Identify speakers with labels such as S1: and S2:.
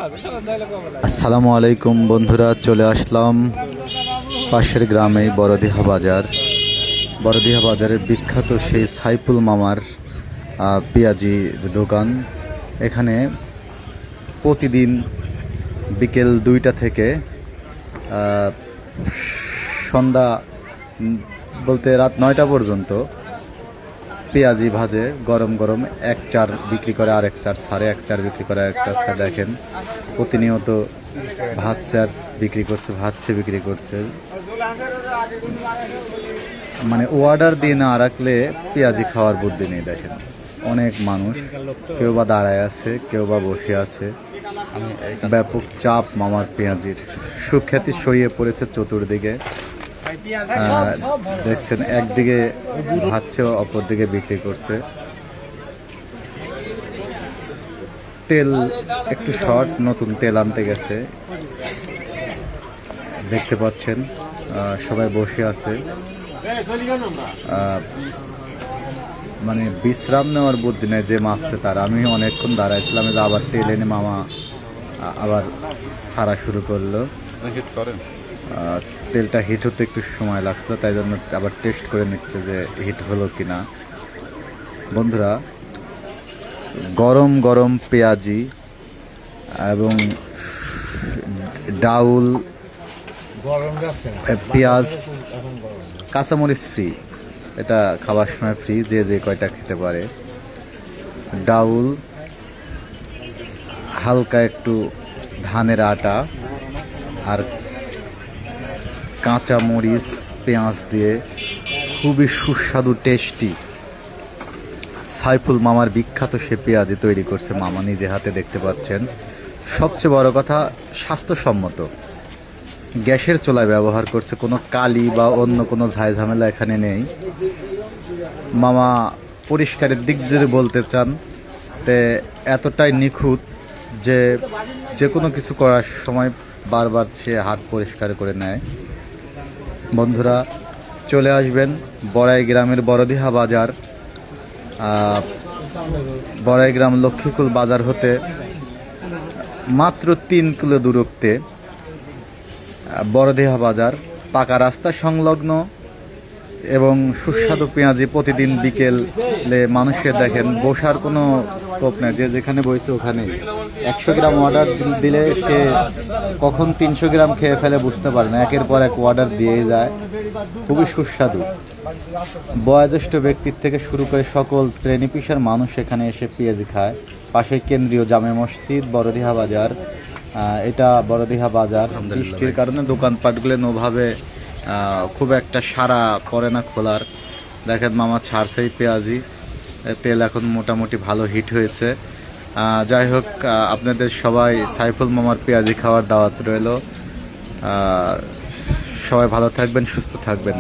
S1: আসসালামু আলাইকুম বন্ধুরা, চলে আসলাম পাশের গ্রামে বড়দিহা বাজার। বড়দিহা বাজারের বিখ্যাত সেই সাইফুল মামার পেঁয়াজির দোকান। এখানে প্রতিদিন বিকেল 2টা থেকে সন্ধ্যা বলতে রাত 9টা পর্যন্ত পেঁয়াজি ভাজে। গরম গরম এক চার বিক্রি করে, আর এক চার ছাড়ে, এক চার বিক্রি করে, এক চার ছাড়ে। দেখেন প্রতিনিয়ত ভাজছে আর বিক্রি করছে, ভাজছে বিক্রি করছে। মানে অর্ডার দিয়ে না রাখলে পেঁয়াজি খাওয়ার বুদ্ধি নেই। দেখেন অনেক মানুষ, কেউ বা দাঁড়ায় আছে, কেউ বা বসে আছে। ব্যাপক চাপ মামার পেঁয়াজির, সুখ্যাতি ছড়িয়ে পড়েছে চতুর্দিকে। দেখছেন একদিকে ভাজছে, অপর দিকে বিক্রি করছে। তেল একটু শর্ট, নতুন তেল আনতে গেছে। দেখতে পাচ্ছেন সবাই বসে আছে। মানে বিশ্রাম নেওয়ার বুদ্ধি নেই যে মাপছে তার। আমি অনেকক্ষণ দাঁড়াইছিলাম, আবার তেল এনে মামা আবার সারা শুরু করলো। তেলটা হিট হতে একটু সময় লাগছিল, তাই জন্য আবার টেস্ট করে নিচ্ছে যে হিট হলো কিনা। বন্ধুরা, গরম গরম পেঁয়াজি এবং ডাউল, পেঁয়াজ, কাঁচামরিচ ফ্রি। এটা খাবার সময় ফ্রি, যে যে কয়টা খেতে পারে। ডাউল, হালকা একটু ধানের আটা আর কাঁচা মরিচ পেঁয়াজ দিয়ে খুবই সুস্বাদু টেস্টি সাইফুল মামার বিখ্যাত সে পেঁয়াজি তৈরি করছে মামা নিজে হাতে। দেখতে পাচ্ছেন, সবচেয়ে বড় কথা স্বাস্থ্যসম্মত। গ্যাসের চুলায় ব্যবহার করছে, কোনো কালি বা অন্য কোনো ঝামেলা এখানে নেই। মামা পরিষ্কারের দিক যদি বলতে চান, তে এতটাই নিখুঁত যে যে কোনো কিছু করার সময় বারবার সে হাত পরিষ্কার করে নেয়। বন্ধুরা, চলে আসবেন বড়াই গ্রামের বড়দিহা বাজার। বড়াই গ্রাম লক্ষ্মীকুল বাজার হতে মাত্র 3 কিলো দূরত্বে বড়দিহা বাজার, পাকা রাস্তা সংলগ্ন। এবং সুস্বাদু পেঁয়াজি প্রতিদিন বিকেলে মানুষের দেখেন বসার কোনো স্কোপ নেই, যে যেখানে বসে ওখানে। 100 গ্রাম অর্ডার দিলে সে কখন 300 গ্রাম খেয়ে ফেলে বুঝতে পারে না, একের পর এক অর্ডার দিয়েই যায়। খুবই সুস্বাদু। বয়োজ্যেষ্ঠ ব্যক্তির থেকে শুরু করে সকল শ্রেণী পেশার মানুষ এখানে এসে পেঁয়াজি খায়। পাশে কেন্দ্রীয় জামে মসজিদ, বড়দিহা বাজার। এটা বড়দিহা বাজার। বৃষ্টির কারণে দোকানপাটগুলো ওভাবে খুব একটা সারা পড়ে না খোলার। দেখেন মামা ছাড়ছেই পেঁয়াজি, তেল এখন মোটামুটি ভালো হিট হয়েছে। যাই হোক, আপনাদের সবাই সাইফুল মামার পেঁয়াজি খাওয়ার দাওয়াত রইল। সবাই ভালো থাকবেন, সুস্থ থাকবেন।